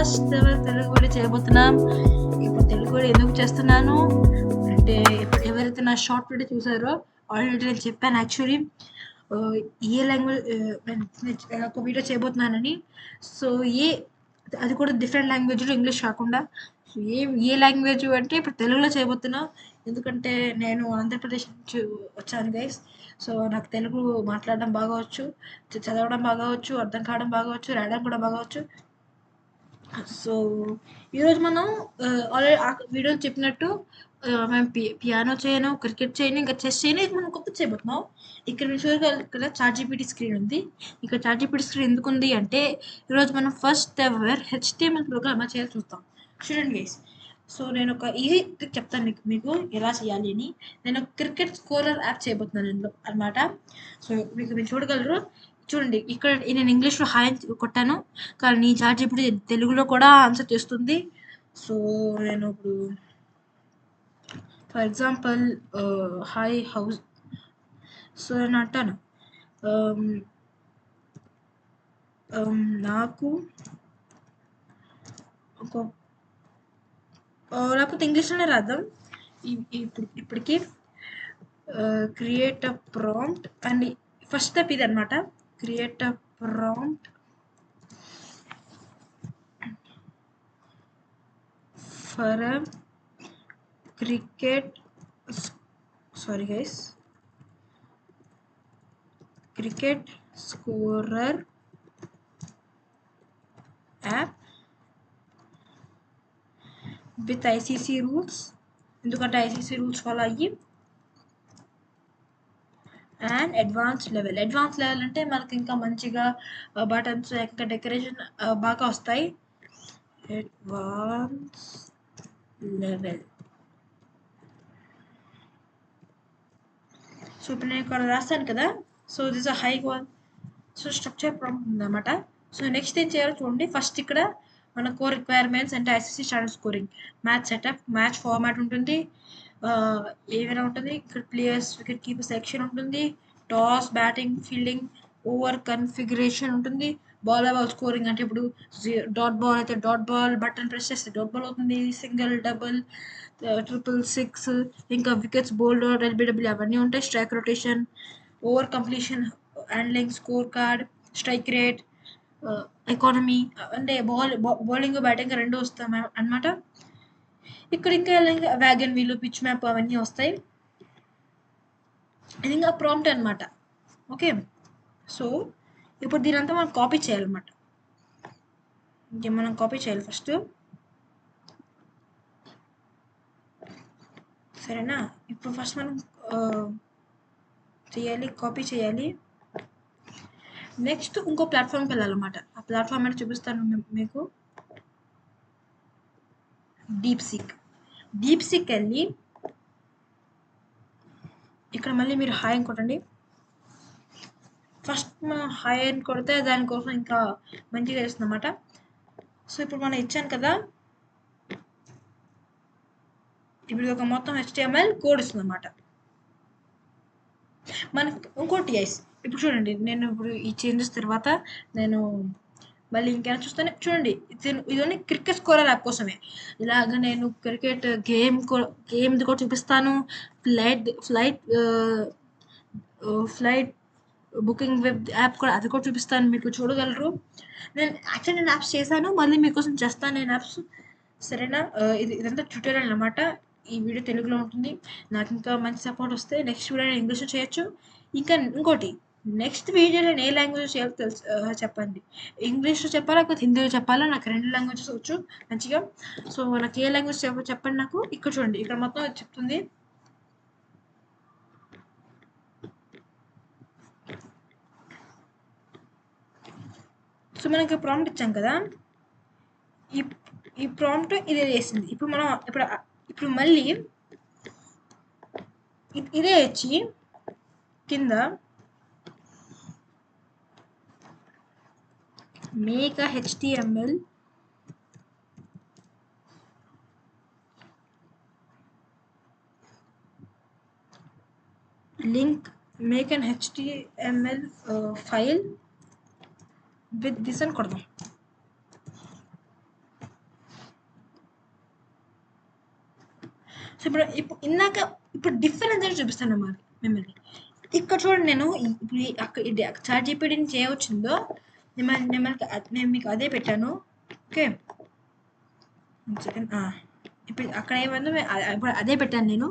First ever Telugu video చేయబోతున్నాం. ఇప్పుడు Telugu video ఎందుకు చేస్తున్నాను అంటే, ఇప్పుడు ఎవరైతే నా షార్ట్ వీడియో చూసారో ఆల్రెడీ నేను చెప్పాను యాక్చువల్లీ ఏ లాంగ్వేజ్ ఒక వీడియో చేయబోతున్నానని. సో అది కూడా డిఫరెంట్ లాంగ్వేజ్లో, ఇంగ్లీష్ కాకుండా. సో ఏ లాంగ్వేజ్ అంటే ఇప్పుడు తెలుగులో చేయబోతున్నా. ఎందుకంటే నేను ఆంధ్రప్రదేశ్ నుంచి వచ్చాను గైస్. సో నాకు తెలుగు మాట్లాడడం బాగా వచ్చు, చదవడం బాగా వచ్చు, అర్థం కావడం బాగా వచ్చు, రాయడం కూడా బాగా వచ్చు. సో ఈరోజు మనం ఆల్రెడీ ఆ వీడియోలో చెప్పినట్టు మేము పియానో చేయను, క్రికెట్ చేయను, ఇంకా చెస్ చేయను. ఇది మనం కొత్త చేయబోతున్నాం. ఇక్కడ మీరు చూడగలరు, ఇక్కడ చాట్‌జీపీటీ స్క్రీన్ ఉంది. ఇక్కడ చాట్‌జీపీటీ స్క్రీన్ ఎందుకు ఉంది అంటే, ఈరోజు మనం ఫస్ట్ ఎవర్ హెచ్‌టీఎంఎల్ ప్రోగ్రామ్ చేయాలి చూస్తాం. చూడండి గైస్. సో నేను ఒక ఈజీ ట్రిక్ చెప్తాను మీకు ఎలా చేయాలి అని. నేను క్రికెట్ స్కోరర్ యాప్ చేయబోతున్నాను ఇందులో అనమాట. సో మీరు చూడగలరు. చూడండి, ఇక్కడ నేను ఇంగ్లీష్లో హాయ్ అని కొట్టాను, కానీ చాట్‌జీపీటీ తెలుగులో కూడా ఆన్సర్ చేస్తుంది. సో నేను ఇప్పుడు for example hi house, so నేను అంటాను నాకు ఒక లేకపోతే ఇంగ్లీష్లోనే రాద్దాం ఇప్పటికి. Create a prompt and first step ఇది అనమాట. Create a prompt for a cricket scorer app with ICC rules. ఎందుకంటే ఐసీసీ రూల్స్ ఫాలో అయ్యి, అండ్ అడ్వాన్స్ లెవెల్ అంటే మనకి ఇంకా మంచిగా బటన్స్, ఇంకా డెకరేషన్ బాగా వస్తాయి. Advance level. సో ఇప్పుడు నేను ఇక్కడ రాస్తాను కదా. So this a high one. So structure prompt ఉందన్నమాట. సో నెక్స్ట్ ఏం చేయాలో చూడండి. ఫస్ట్ ఇక్కడ మన కోర్ రిక్వైర్మెంట్స్ అంటే ICC standard scoring, match setup, match format ఉంటుంది, ఏమైనా ఉంటుంది. ఇక్కడ ప్లేయర్స్, వికెట్ కీపర్ సెక్షన్ ఉంటుంది, toss, batting, fielding, over configuration ఉంటుంది, బాల్ స్కోరింగ్ అంటే ఇప్పుడు డాట్ బాల్ అయితే డాట్ బాల్, బటన్ ప్రెస్ చేస్తే డాట్ బాల్ అవుతుంది, సింగిల్, డబుల్, ట్రిపుల్, సిక్స్, ఇంకా వికెట్స్, బోల్డ్, ఎల్బిడబ్ల్యూ అవన్నీ ఉంటాయి. Strike rotation, over completion, handling, score card, strike rate, economy అంటే బౌలింగ్ బ్యాటింగ్ రెండు వస్తాయి అన్నమాట. ఇక్కడ ఇంకా వ్యాగన్ వీలు, పిచ్ మ్యాప్ అవన్నీ వస్తాయి. ఇది ఇంకా ప్రాంప్ట్ అనమాట. ఓకే, సో ఇప్పుడు దీనంతా మనం కాపీ చేయాలన్నమాట. మనం కాపీ చేయాలి ఫస్ట్, సరేనా. ఇప్పుడు ఫస్ట్ మనం కాపీ చేయాలి. నెక్స్ట్ ఇంకో ప్లాట్ఫామ్కి వెళ్ళాలన్నమాట. ఆ ప్లాట్ఫామ్ అని చూపిస్తాను మీకు. డీప్ సీక్ వెళ్ళి ఇక్కడ మళ్ళీ మీరు హాయ్ అని కొట్టండి. ఫస్ట్ మనం హాయ్ అని కొడితే దానికోసం ఇంకా మంచిగా చేస్తుంది అన్నమాట. సో ఇప్పుడు మనం ఇచ్చాను కదా, ఇప్పుడు ఒక మొత్తం HTML కోడ్ ఇస్తుంది అన్నమాట మనకి. ఇంకోటి గైస్, ఇప్పుడు చూడండి, నేను ఇప్పుడు ఈ చేంజెస్ తర్వాత నేను మళ్ళీ ఇంకేమైనా చూస్తాను. చూడండి, ఇదన్నీ క్రికెట్ స్కోరర్ యాప్ కోసమే. ఇలాగ నేను క్రికెట్ గేమ్ది కూడా చూపిస్తాను. ఫ్లైట్ బుకింగ్ వెబ్ యాప్ కూడా, అది కూడా చూపిస్తాను, మీకు చూడగలరు. నేను యాప్స్ చేశాను, మళ్ళీ మీకోసం చేస్తాను నేను యాప్స్, సరేనా. ఇదంతా ట్యూటోరియల్ అనమాట. ఈ వీడియో తెలుగులో ఉంటుంది. నాకు ఇంకా మంచి సపోర్ట్ వస్తే నెక్స్ట్ వీడియో నేను ఇంగ్లీష్లో చేయొచ్చు. ఇంకా ఇంకోటి, నెక్స్ట్ వీడియో నేను ఏ లాంగ్వేజ్ చేయాలో చెప్పండి. ఇంగ్లీష్లో చెప్పాలా లేకపోతే హిందీలో చెప్పాలా? నాకు రెండు లాంగ్వేజెస్ వచ్చు మంచిగా. సో నాకు ఏ లాంగ్వేజ్ చెప్పండి నాకు. ఇక్కడ చూడండి, ఇక్కడ మొత్తం చెప్తుంది. సో మనకి ప్రాంప్ట్ ఇచ్చాం కదా, ఈ ప్రాంప్ట్ ఇదే చేసింది. ఇప్పుడు మనం ఇప్పుడు మళ్ళీ ఇదే వచ్చి కింద make a HTML link, make an HTML file with this అని కొడదాం. సో ఇందాక ఇప్పుడు డిఫరెన్స్ ఏంటో చూపిస్తాను మిమ్మల్ని. ఇక్కడ చూడండి, నేను ఇప్పుడు అక్కడ చాట్ జీపీటీ నుంచి ఏమొచ్చిందో నేను మీకు అదే పెట్టాను. Okay, second. ఇప్పుడు అక్కడ ఏమైందో ఇప్పుడు అదే పెట్టాను నేను.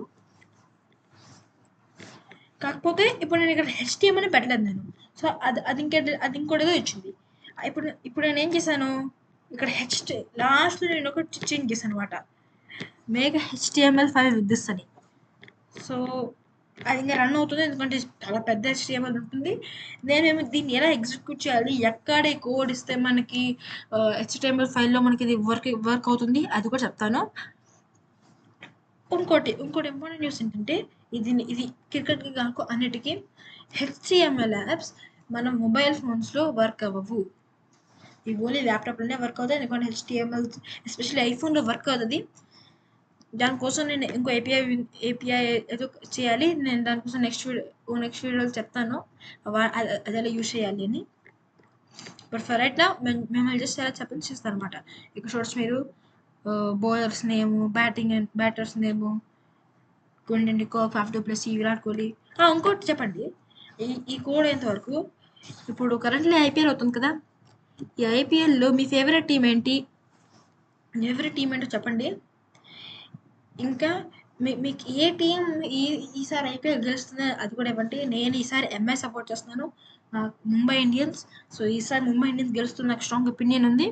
కాకపోతే ఇప్పుడు నేను ఇక్కడ HTML పెట్టలేదు నేను. సో అది ఇంకోటిగా ఇచ్చింది. ఇప్పుడు నేను ఏం చేశాను, ఇక్కడ లాస్ట్లో నేను ఒక చేంజ్ చేశాను అనమాట, make HTML file with this అని. సో అది ఇంకా రన్ అవుతుంది, ఎందుకంటే చాలా పెద్ద HTML ఉంటుంది. నేనేమో దీన్ని ఎలా ఎగ్జిక్యూట్ చేయాలి, ఎక్కడ కోడ్ ఇస్తే మనకి HTML ఫైల్లో మనకి ఇది వర్క్ అవుతుంది, అది కూడా చెప్తాను. ఇంకోటి ఇంపార్టెంట్ న్యూస్ ఏంటంటే, ఇది క్రికెట్కి కాకు అన్నిటికీ HTML యాప్స్ మన మొబైల్ ఫోన్స్లో వర్క్ అవ్వవు. ఇవి ఓన్లీ ల్యాప్టాప్లోనే వర్క్ అవుతాయి, ఎందుకంటే HTML ఎస్పెషల్లీ ఐఫోన్లో వర్క్ అవుతుంది. దానికోసం నేను ఇంకో ఏపీఐ ఏదో చేయాలి. నేను దానికోసం నెక్స్ట్ వీడియోలో చెప్తాను అది ఎలా యూజ్ చేయాలి అని. బట్ ఫర్ రైట్ నా మిమ్మల్ని జస్ట్ ఎలా చేస్తాను అనమాట. ఇక్కడ చూడొచ్చు మీరు, బౌలర్స్ నేము, బ్యాటర్స్ నేము, ఏంటంటే ఫాఫ్ డు ప్లెసీ, విరాట్ కోహ్లీ. ఇంకోటి చెప్పండి, ఈ కోడ్ ఎంతవరకు ఇప్పుడు కరెంట్లీ IPL అవుతుంది కదా, ఈ IPLలో మీ ఫేవరెట్ టీం ఏంటి, చెప్పండి. ఇంకా మీకు ఏ టీం ఈసారి IPL గెలుస్తుంది అది కూడా ఇవ్వండి. నేను ఈసారి MI సపోర్ట్ చేస్తున్నాను, ముంబై ఇండియన్స్. సో ఈసారి ముంబై ఇండియన్స్ గెలుస్తుంది, నాకు స్ట్రాంగ్ ఒపీనియన్ ఉంది.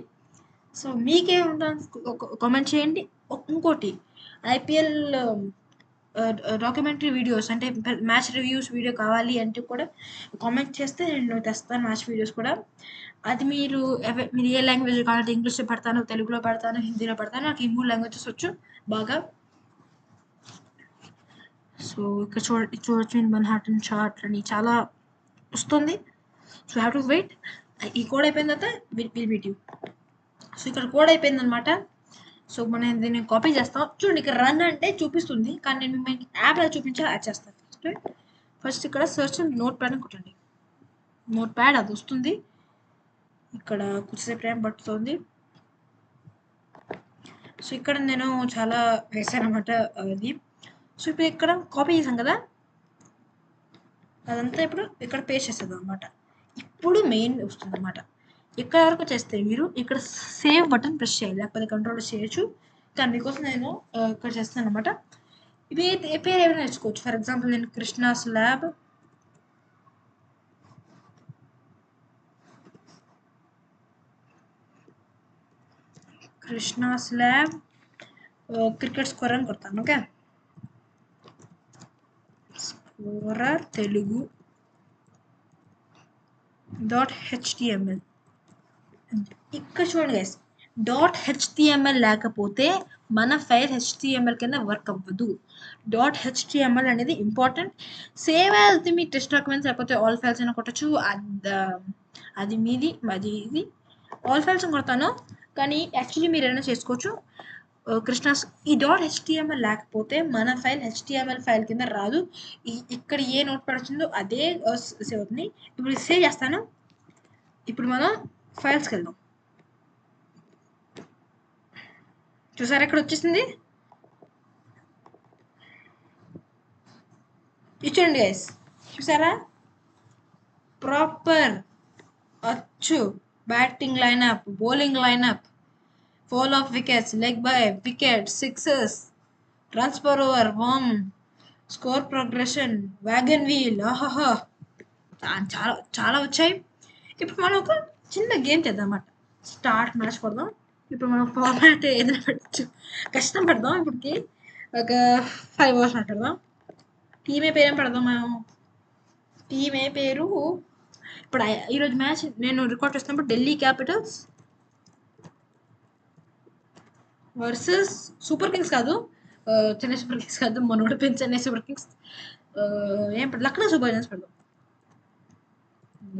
సో మీకే ఉంటుంది కామెంట్ చేయండి. ఇంకోటి IPL డాక్యుమెంటరీ వీడియోస్ అంటే మ్యాచ్ రివ్యూస్ వీడియో కావాలి అంటే కూడా కామెంట్ చేస్తే నేను తెస్తాను మ్యాచ్ వీడియోస్ కూడా. అది మీరు ఏ లాంగ్వేజ్ కావాలంటే ఇంగ్లీష్లో పెడతాను, తెలుగులో పెడతాను, హిందీలో పెడతాను, నాకు ఈ 3 లాంగ్వేజెస్ వచ్చు బాగా. సో ఇక్కడ చూడొచ్చు మన్హాటన్ చార్ట్ అని చాలా వస్తుంది. So have to wait. ఈ కోడ్ అయిపోయిన తర్వాత విల్ మీట్ యూ. సో ఇక్కడ కోడ్ అయిపోయింది అనమాట. సో మనం దీన్ని కాపీ చేస్తాం. చూడండి, ఇక్కడ రన్ అంటే చూపిస్తుంది, కానీ నేను మీకు యాప్లో చూపించాలి, యాడ్ చేస్తాను. ఫస్ట్ ఇక్కడ సెర్చ్ నోట్ ప్యాడ్ అని కొట్టండి. నోట్ ప్యాడ్ అది వస్తుంది. ఇక్కడ కొద్దిసేపు టైం పడుతుంది. సో ఇక్కడ నేను చాలా వేసాను అనమాట అది. సో ఇప్పుడు ఇక్కడ కాపీ చేసాం కదా, అదంతా ఇప్పుడు ఇక్కడ పేస్ట్ చేసేది అనమాట. ఇప్పుడు మెయిన్ వస్తుంది అనమాట. ఇక్కడ వరకు చేస్తే మీరు ఇక్కడ సేవ్ బటన్ ప్రెస్ చేయాలి, లేకపోతే కంట్రోల్ చేయొచ్చు. కానీ మీకోసం నేను ఇక్కడ చేస్తాను అనమాట. ఇవి పేరు ఏమైనా నేర్చుకోవచ్చు. ఫర్ ఎగ్జాంపుల్ నేను కృష్ణాస్ ల్యాబ్, క్రికెట్ స్కోర్ అని కొడతాను. Okay, scorer Telugu .html. ఇక్కడ చూడండి గైస్, .html లేకపోతే మన ఫైల్ HTML కింద వర్క్ అవ్వదు. .html అనేది ఇంపార్టెంట్. సేవ్ యాజ్ మీ టెస్ట్ డాక్యుమెంట్స్ లేకపోతే ఆల్ ఫైల్స్ అయినా కొట్టచ్చు, అది మీది. ఇది ఆల్ ఫైల్స్ కొడతాను, కానీ యాక్చువల్లీ మీరు ఏమైనా చేసుకోవచ్చు. కృష్ణాస్ ఈ .html లేకపోతే మన ఫైల్ HTML ఫైల్ కింద రాదు. ఇక్కడ ఏ నోట్ పడుతుందో అదే సేవ్ అవుతుంది. ఇప్పుడు సేవ్ చేస్తాను. ఇప్పుడు మనం ఫైల్స్కి వెళ్దాం. చూసారా, ఇక్కడ వచ్చేసింది. చూడండి గైస్, చూసారా, ప్రాపర్ అచ్చు batting lineup, bowling lineup, fall of wickets, leg by, wicket, sixes, runs per over, warm, score progression, wagon wheel, చాలా చాలా వచ్చాయి. ఇప్పుడు మనం ఒక చిన్న గేమ్ చేద్దాం అన్నమాట. స్టార్ట్ మ్యాచ్ కొడదాం. ఇప్పుడు మనం ఫార్మాట్ ఏదైనా పెట్టచ్చు, కష్టం పెడదాం. ఇప్పటికి ఒక 5 అవర్స్ పెడదాం. టీమే పేరు ఏం పెడదాం మనం? టీమే పేరు ఇప్పుడు ఈరోజు మ్యాచ్ నేను రికార్డ్ చేస్తున్నప్పుడు Delhi Capitals versus super Kings కాదు, చెన్నై సూపర్ కింగ్స్ కాదు, మన ఓడిపోయిన చెన్నై సూపర్ కింగ్స్. ఏం లక్నో సూపర్ జైంట్స్ పెడదాం.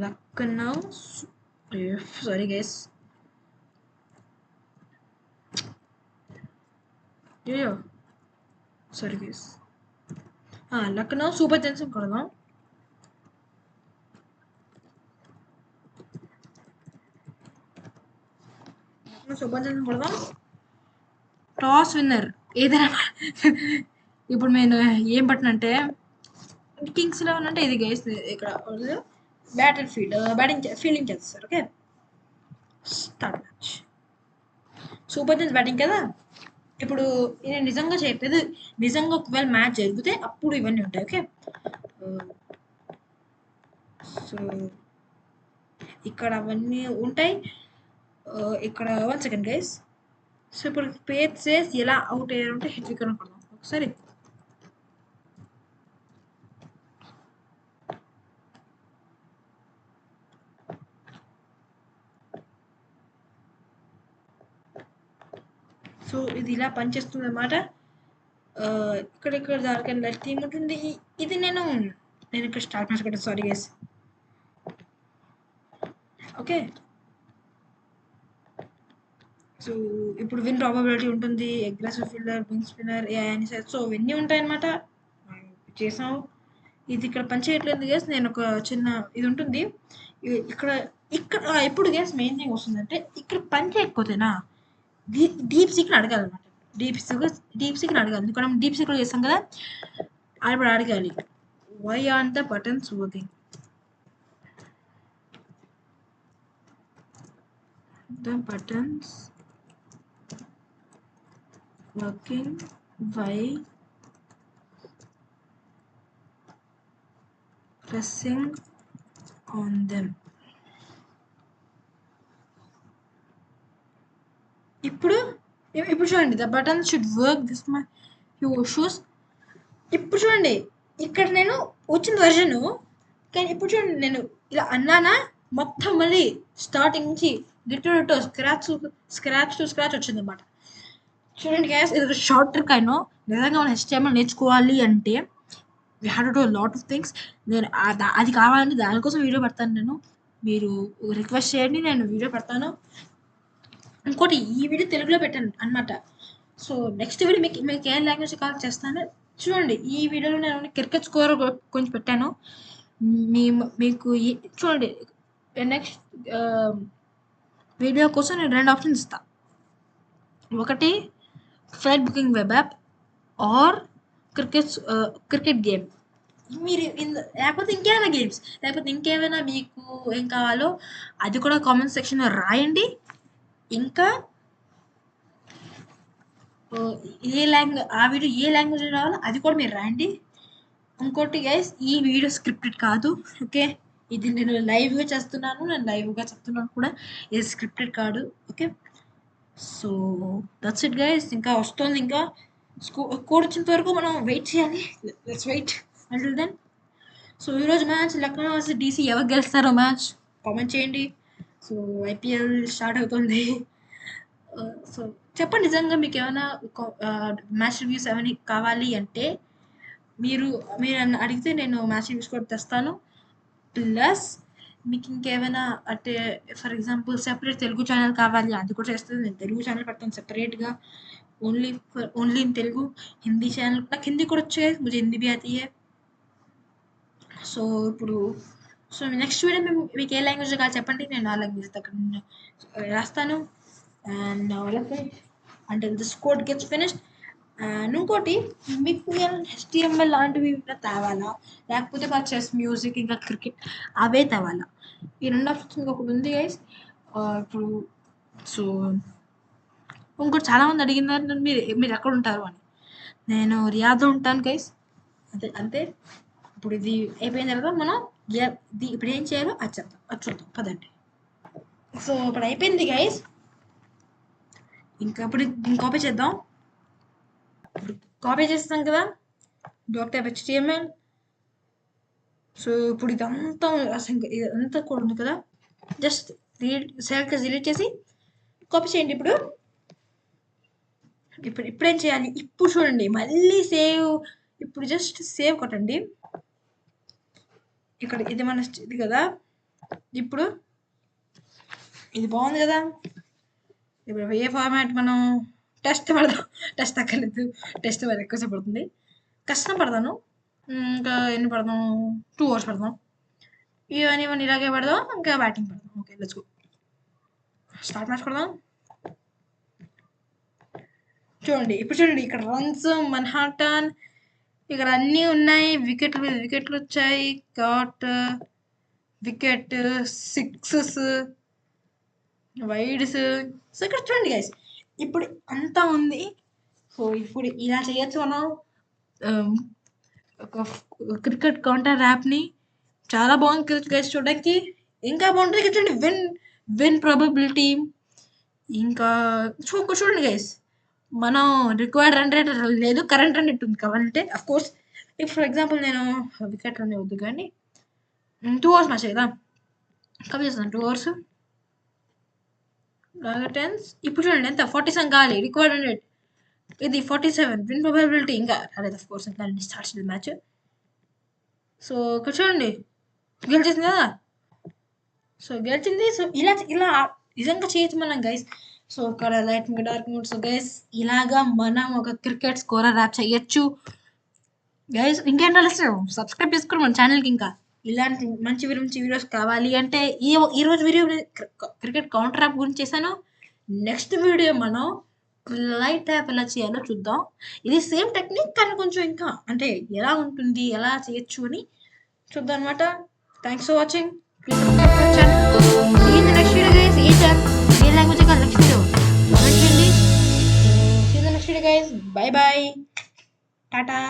Lucknow, sorry guys, sorry guys, Lucknow super Giants కొడదాం. సూపర్ జైంట్స్ కొడదాం. టాస్ విన్నర్ ఏదైనా ఇప్పుడు నేను ఏం పట్టినంటే కింగ్స్ 11 అంటే ఇది గైస్ ఇక్కడ బ్యాటిల్ ఫీల్డ్ బ్యాటింగ్ ఫీల్డింగ్ చేస్తారు. Okay, start match. Super giants batting కదా. ఇప్పుడు నేను నిజంగా చెప్పేది, నిజంగా ఒకవేళ మ్యాచ్ జరిగితే అప్పుడు ఇవన్నీ ఉంటాయి. ఓకే, సో ఇక్కడ అవన్నీ ఉంటాయి. ఇక్కడ 1 సెకండ్ గైస్. సో ఇప్పుడు పేజ్ సేస్ ఎలా అవుట్ అయ్యారంటే హెచ్విక్ అనుకుందాం ఒకసారి. సో ఇది ఇలా పనిచేస్తుంది అన్నమాట. ఇక్కడ దానికన్నా టీమ్ ఉంటుంది. ఇది నేను ఇక్కడ స్టార్ట్ మ్యాచ్ పెట్టాను, సారీ గైస్. ఓకే, సో ఇప్పుడు విన్ ప్రాబబిలిటీ ఉంటుంది, అగ్రెసివ్ ఫీల్డర్, వింగ్ స్పిన్నర్, ఏఐని సెట్, సో ఇవన్నీ ఉంటాయన్నమాట. చేసాం. ఇది ఇక్కడ పని చేయట్లేదు గేస్. నేను ఒక చిన్న ఇది ఉంటుంది ఇక్కడ ఇక్కడ ఎప్పుడు గేస్ మెయిన్ థింగ్ వస్తుందంటే ఇక్కడ పని చేయకపోతేనా డీప్ సీక్ని అడగాలన్నమాట. డీప్ సీక్ని అడగాలి. ఎందుకంటే మనం డీప్ సీక్లో చేస్తాం కదా, ఇప్పుడు అడగాలి why are the buttons working. The buttons working, why pressing on them. ఇప్పుడు చూడండి, the button should work this my shoes. ఇప్పుడు చూడండి ఇక్కడ నేను వచ్చిన వర్జను, కానీ ఇప్పుడు చూడండి నేను ఇలా అన్నానా మొత్తం మళ్ళీ స్టార్టింగ్ నుంచి గిట్టో స్క్రాచ్ వచ్చింది అన్నమాట. చూడండి గ్యాస్, ఇది షార్ట్ ట్రిక్ అయినా. నిజంగా మనం HTML నేర్చుకోవాలి అంటే we have to do lot of things. నేను అది కావాలంటే దానికోసం వీడియో పెడతాను. నేను మీరు రిక్వెస్ట్ చేయండి, నేను వీడియో పెడతాను. ఇంకోటి ఈ వీడియో తెలుగులో పెట్టాను అనమాట. సో నెక్స్ట్ వీడియో మీకు ఏ లాంగ్వేజ్ కాల్ చేస్తాను చూడండి. ఈ వీడియోలో నేను క్రికెట్ స్కోర్ కొంచెం పెట్టాను. మీకు చూడండి, నెక్స్ట్ వీడియో కోసం నేను 2 ఆప్షన్స్ ఇస్తాను. ఒకటి flight booking web app or cricket game. మీరు లేకపోతే ఇంకేమైనా గేమ్స్, లేకపోతే ఇంకేమైనా మీకు ఏం కావాలో అది కూడా కామెంట్ సెక్షన్లో రాయండి. ఇంకా ఆ వీడియో ఏ లాంగ్వేజ్ రావాలో అది కూడా మీరు రాయండి. ఇంకోటి గైస్, ఈ వీడియో స్క్రిప్టెడ్ కాదు. ఓకే, ఇది నేను లైవ్గా చేస్తున్నాను, నేను లైవ్గా చెప్తున్నాను కూడా, ఇది స్క్రిప్టెడ్ కాదు. Okay, so that's it guys. ఇంకా వస్తుంది, ఇంకా కోడ్ వచ్చేంత వరకు మనం వెయిట్ చేయాలి. Let's wait until then. So ఈరోజు మ్యాచ్ లక్నో వర్సెస్ DC, ఎవరు గెలుస్తారో మ్యాచ్ కామెంట్ చేయండి. సో IPL స్టార్ట్ అవుతుంది. సో చెప్పండి, నిజంగా మీకు ఏమైనా మ్యాచ్ రివ్యూస్ ఏమైనా కావాలి అంటే మీరు నన్ను అడిగితే నేను మ్యాచ్ రివ్యూస్ కూడా తెస్తాను. ప్లస్ మీకు ఇంకేమైనా అంటే for example separate Telugu channel కావాలి, అది కూడా చేస్తుంది. నేను తెలుగు ఛానల్ పెడతాను సెపరేట్గా, only in Telugu. Hindi channel, నాకు హిందీ కూడా వచ్చే, ముझे हिंदी भी आती है. సో ఇప్పుడు నెక్స్ట్ వీడియో మీకు ఏ లాంగ్వేజ్ కావాలి చెప్పండి, నేను ఆ లాంగ్వేజ్ దగ్గర రాస్తాను. And until this code gets finished. And ఇంకోటి, మీకు HTML లాంటివి తేవాలా, లేకపోతే చెస్, మ్యూజిక్, ఇంకా క్రికెట్ అవే తేవాలా, ఈ 2 ఆప్షన్స్ ఇంకొకటి ఉంది గైస్. ఇప్పుడు సో ఇంకోటి చాలామంది అడిగినారు మీరు ఎక్కడ ఉంటారు అని. నేను రియాద్లో ఉంటాను గైస్. అంతే. ఇప్పుడు ఇది అయిపోయిన తర్వాత మనం ఇప్పుడు ఏం చేయాలో అది చెప్తాం, అది చూద్దాం పదండి. సో ఇప్పుడు అయిపోయింది గైస్. ఇంకా ఇప్పుడు కాపీ చేద్దాం. ఇప్పుడు కాపీ చేస్తాం కదా, డాక్టర్ HTML. సో ఇప్పుడు ఇదంతా ఇదంతా కూడా ఉంది కదా, జస్ట్ డిలీట్ చేసి కాపీ చేయండి. ఇప్పుడు ఏం చేయాలి, ఇప్పుడు చూడండి మళ్ళీ సేవ్. ఇప్పుడు జస్ట్ సేవ్ కొట్టండి. ఇక్కడ ఇది మన ఇది కదా, ఇప్పుడు ఇది బాగుంది కదా. ఇప్పుడు ఏ ఫార్మాట్ మనం టెస్ట్ పడదాం. టెస్ట్ అక్కర్లేదు, టెస్ట్ మరి ఎక్కువసేపు పడుతుంది, కష్టం పడతాను. ఇంకా ఎన్ని పడదాం, 2 hours పడదాం. ఇవన్నీ ఇలాగే పడదాం, ఇంకా బ్యాటింగ్ పడదాం. Okay, let's go. Start match పడదాం. చూడండి ఇప్పుడు చూడండి, ఇక్కడ రన్స్ మన్హాటన్, ఇక్కడ అన్నీ ఉన్నాయి. వికెట్ల మీద వికెట్లు వచ్చాయి. Dot, wicket, sixes, wides. So ఇక్కడ చూడండి గైస్, ఇప్పుడు అంతా ఉంది. సో ఇప్పుడు ఇలా చేయొచ్చు మనం. ఒక క్రికెట్ కౌంటర్ యాప్ని చాలా బాగుంది గైస్ చూడడానికి. ఇంకా బాగుంటుంది చూడండి, విన్ ప్రాబబిలిటీ. ఇంకా చూడండి గైస్, మనం రిక్వైర్డ్ రన్ రేట్ లేదు, కరెంట్ రన్ రేట్ ఉంది కావాలంటే. అఫ్ కోర్స్ ఫర్ ఎగ్జాంపుల్ నేను వికెట్ రన్ వద్దు కానీ 2 ఓవర్స్ మ్యాచ్ కదా, కవి చేస్తాను 2 ఓవర్స్ టెన్స్. ఇప్పుడు చూడండి ఎంత 47 కావాలి రిక్వైర్డ్ రన్ రేట్, ఇది 47. విన్ ప్రాబబిలిటీ ఇంకా రాలేదు అఫ్ కోర్స్, ఇంకా స్టార్ట్ చేయాలి మ్యాచ్. సో ఇక్కడ చూడండి గెలిచేసింది కదా. సో గెలిచింది. సో ఇలా నిజంగా చేయొచ్చు మనం గైస్. సో ఇక్కడ light mode, dark mode. So guys ఇలాగా మనం ఒక క్రికెట్ స్కోరర్ యాప్ చేయొచ్చు గైస్. ఇంకేంటి ఆలస్యం, సబ్స్క్రైబ్ చేసుకోండి మన ఛానల్కి. ఇంకా ఇలాంటి మంచి వీడియోస్ కావాలి అంటే ఈరోజు వీడియో క్రికెట్ కౌంటర్ యాప్ గురించి చేశాను. నెక్స్ట్ వీడియో మనం లైట్ యాప్ ఎలా చేయాలో చూద్దాం. ఇది సేమ్ టెక్నిక్ కానీ కొంచెం ఇంకా అంటే ఎలా ఉంటుంది, ఎలా చేయొచ్చు అని చూద్దాం అనమాట. Thanks for watching. Please subscribe to our channel. See you in the next video guys. A language కాదు నెక్స్ట్ వీడియో కామెంట్ చేయండి. See you in the next video guys. Bye bye. Tata.